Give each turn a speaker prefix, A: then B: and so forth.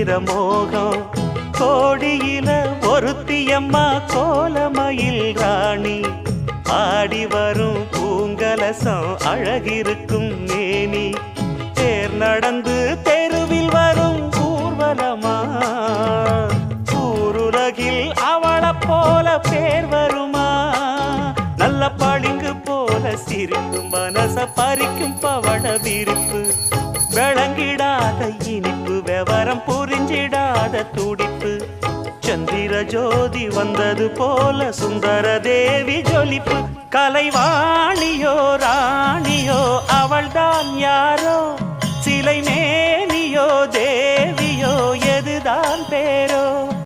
A: தீர மோகம் கோடியில ஒருத்தியம்மா கோலமயில் ராணி ஆடி வரும் பூங்கலசம் அழகிருக்கும் மேனி தேர் நடந்து தெருவில் வரும் ஊர்வலமா ஊருலகில் அவளை போல பேர் வருமா நல்ல பளிங்கு போல சிரிக்கும் மனச பறிக்கும் பவள விரிப்பு விளங்கிடாத இனிப்பு விவரம் புரிஞ்சிடாத துடிப்பு சந்திர ஜோதி வந்தது போல சுந்தர தேவி ஜொலிப்பு கலைவாணியோ ராணியோ அவள்தான் யாரோ சிலை மேனியோ தேவியோ எதுதான் பேரோ